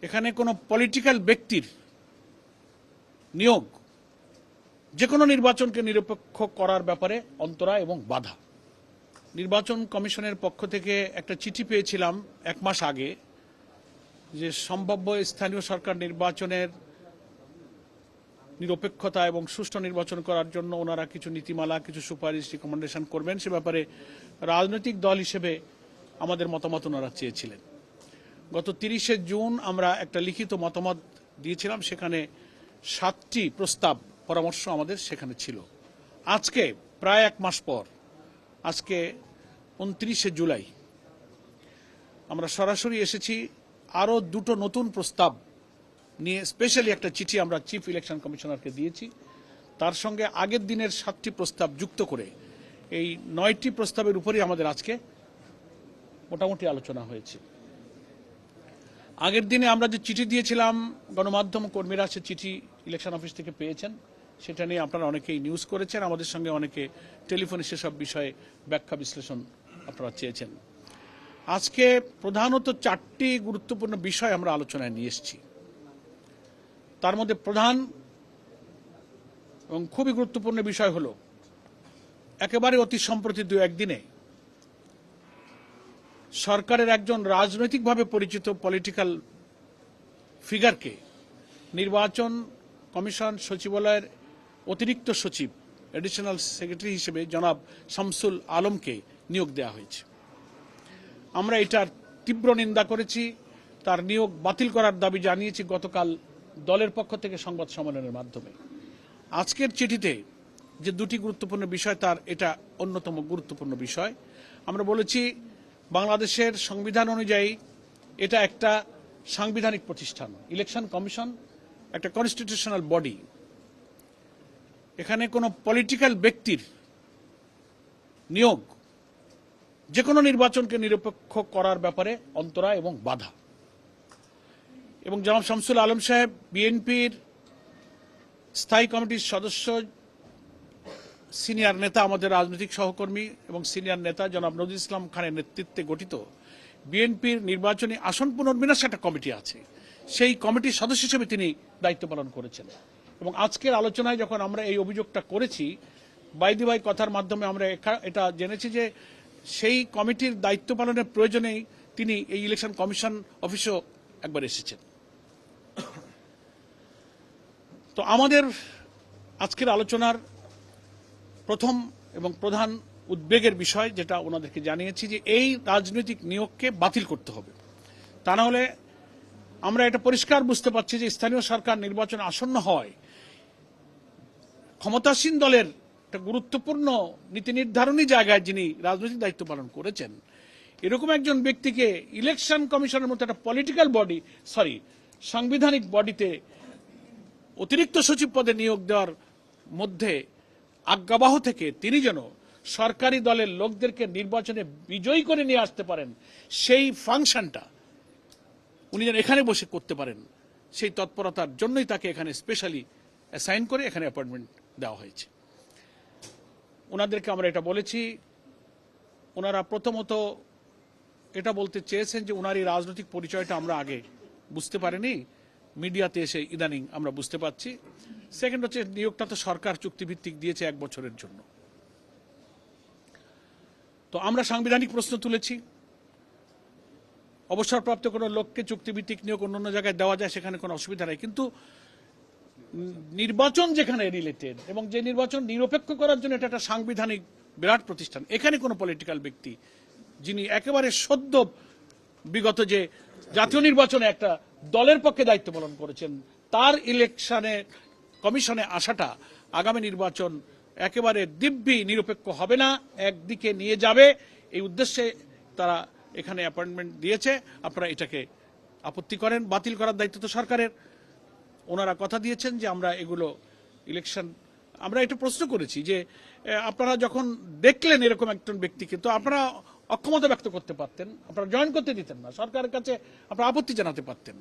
এখানে কোনো পলিটিক্যাল ব্যক্তির নিয়োগ যে কোনো নির্বাচনকে নিরপেক্ষ করার ব্যাপারে অন্তরায় এবং বাধা। নির্বাচন কমিশনের পক্ষ থেকে একটা চিঠি পেয়েছিলাম এক মাস আগে যে সম্ভাব্য স্থানীয় সরকার নির্বাচনের নিরপেক্ষতা এবং সুষ্ঠু নির্বাচন করার জন্য ওনারা কিছু নীতিমালা, কিছু সুপারিশ, রিকমেন্ডেশন করবেন। সে ব্যাপারে রাজনৈতিক দল হিসেবে আমাদের মতামত ওনারা চেয়েছিলেন। গত 30শে জুন আমরা একটা লিখিত মতামত দিয়েছিলাম, সেখানে 7টি প্রস্তাব পরামর্শ আমাদের সেখানে ছিল। আজকে প্রায় এক মাস পর, আজকে 29শে জুলাই, আমরা সরাসরি এসেছি আরও দুটো নতুন প্রস্তাব নিয়ে। স্পেশালি একটা চিঠি আমরা চিফ ইলেকশন কমিশনারকে দিয়েছি, তার সঙ্গে আগের দিনের 7টি প্রস্তাব যুক্ত করে এই 9টি প্রস্তাবের উপরেই আমাদের আজকে মোটামুটি আলোচনা হয়েছে। আগের দিনে আমরা যে চিঠি দিয়েছিলাম, গণমাধ্যম কর্মীরা সে চিঠি ইলেকশন অফিস থেকে পেয়েছেন, সেটা নিয়ে আপনারা অনেকেই নিউজ করেছেন, আমাদের সঙ্গে অনেকে টেলিফোনে সেসব বিষয়ে ব্যাখ্যা বিশ্লেষণ আপনারা চেয়েছেন। আজকে প্রধানত 4টি গুরুত্বপূর্ণ বিষয় আমরা আলোচনায় নিয়ে এসেছি। তার মধ্যে প্রধান এবং খুবই গুরুত্বপূর্ণ বিষয় হলো, একেবারে অতি সম্প্রতি 2-1 দিনে সরকারের একজন রাজনৈতিকভাবে পরিচিত পলিটিক্যাল ফিগারকে নির্বাচন কমিশন সচিবালয়ের অতিরিক্ত সচিব, অ্যাডিশনাল সেক্রেটারি হিসেবে জনাব শামসুল আলমকে নিয়োগ দেওয়া হয়েছে। আমরা এটার তীব্র নিন্দা করেছি, তার নিয়োগ বাতিল করার দাবি জানিয়েছি গতকাল দলের পক্ষ থেকে সংবাদ সম্মেলনের মাধ্যমে। আজকের চিঠিতে যে 2টি গুরুত্বপূর্ণ বিষয়, তার এটা অন্যতম গুরুত্বপূর্ণ বিষয়। আমরা বলেছি বাংলাদেশের সংবিধান অনুযায়ী এটা একটা সাংবিধানিক প্রতিষ্ঠান। ইলেকশন কমিশন একটা কনস্টিটিউশনাল বডি। এখানে কোনো পলিটিক্যাল ব্যক্তির নিয়োগ যে কোনো নির্বাচনকে নিরপেক্ষ করার ব্যাপারে অন্তরায় এবং বাধা। এবং জনাব শামসুল আলম সাহেব বিএনপির স্থায়ী কমিটির সদস্য, সিনিয়র নেতা, আমাদের রাজনৈতিক সহকর্মী এবং সিনিয়র নেতা জনাব নজরুল ইসলাম খানের নেতৃত্বে গঠিত বিএনপির নির্বাচনী আসন পুনর্বিন্যাস একটা কমিটি আছে, সেই কমিটির সদস্য হিসেবে তিনি দায়িত্ব পালন করেছেন। এবং আজকের আলোচনায় যখন আমরা এই অভিযোগটা করেছি, বাইদি ভাই কথার মাধ্যমে আমরা এটা জেনেছি যে সেই কমিটির দায়িত্ব পালনের প্রয়োজনেই তিনি এই ইলেকশন কমিশন অফিসেও একবার এসেছেন। তো আমাদের আজকের আলোচনার প্রথম এবং প্রধান উদ্বেগের বিষয় যেটা ওনাদেরকে জানিয়েছি, যে এই রাজনৈতিক নিয়োগকে বাতিল করতে হবে। তা না হলে আমরা এটা পরিষ্কার বুঝতে পারছি যে স্থানীয় সরকার নির্বাচন আসন্ন হয়, ক্ষমতাসীন দলের একটা গুরুত্বপূর্ণ নীতি নির্ধারণী জায়গায় যিনি রাজনৈতিক দায়িত্ব পালন করেছেন, এরকম একজন ব্যক্তিকে ইলেকশন কমিশনের মতো একটা পলিটিক্যাল বডি, সাংবিধানিক বডিতে অতিরিক্ত সচিব পদে নিয়োগ দেওয়ার মধ্যে আজ্ঞাবহ থেকে তিনি যেন সরকারি দলের লোকদেরকে নির্বাচনে বিজয়ী করে নিয়ে আসতে পারেন, সেই ফাংশনটা উনি যেন এখানে বসে করতে পারেন, সেই তৎপরতার জন্যই তাকে এখানে স্পেশালি অ্যাসাইন করে এখানে অ্যাপয়েন্টমেন্ট দেওয়া হয়েছে। ওনাদেরকে আমরা এটা বলেছি। ওনারা প্রথমত এটা বলতে চেয়েছেন যে ওনার এই রাজনৈতিক পরিচয়টা আমরা আগে বুঝতে পারিনি, মিডিয়াতে এসে ইদানিং আমরা বুঝতে পারছি। সেকেন্ড হচ্ছে, নিয়োগটা তো সরকার চুক্তিভিত্তিক দিয়েছে 1 বছরের জন্য। তো আমরা সাংবিধানিক প্রশ্ন তুলেছি, অবসরপ্রাপ্ত কোনো লোককে চুক্তিভিত্তিক নিয়োগ অন্য জায়গায় দেওয়া যায়, সেখানে কোনো অসুবিধা নেই। কিন্তু নির্বাচন যেখানে রিলেটেড এবং যে নির্বাচন নিরপেক্ষ করার জন্য এটা একটা সাংবিধানিক বিরাট প্রতিষ্ঠান, এখানে কোনো পলিটিক্যাল ব্যক্তি যিনি একেবারে সদ্য বিগত যে জাতীয় নির্বাচনে একটা দলের পক্ষে দায়িত্ব পালন করেছেন, তার ইলেকশনে কমিশনে আসাটা আগামী নির্বাচন একেবারে দিব্যি নিরপেক্ষ হবে না, একদিকে নিয়ে যাবে, এই উদ্দেশ্যে তারা এখানে অ্যাপয়েন্টমেন্ট দিয়েছে। আপনারা এটাকে আপত্তি করেন, বাতিল করার দায়িত্ব তো সরকারের। ওনারা কথা দিয়েছেন যে আমরা এগুলো ইলেকশন, আমরা এটা প্রশ্ন করেছি যে আপনারা যখন দেখলেন এরকম একজন ব্যক্তিকে, তো আপনারা অক্ষমতা ব্যক্ত করতে পারতেন, আপনারা জয়েন করতে দিতেন না, সরকারের কাছে আপনারা আপত্তি জানাতে পারতেন।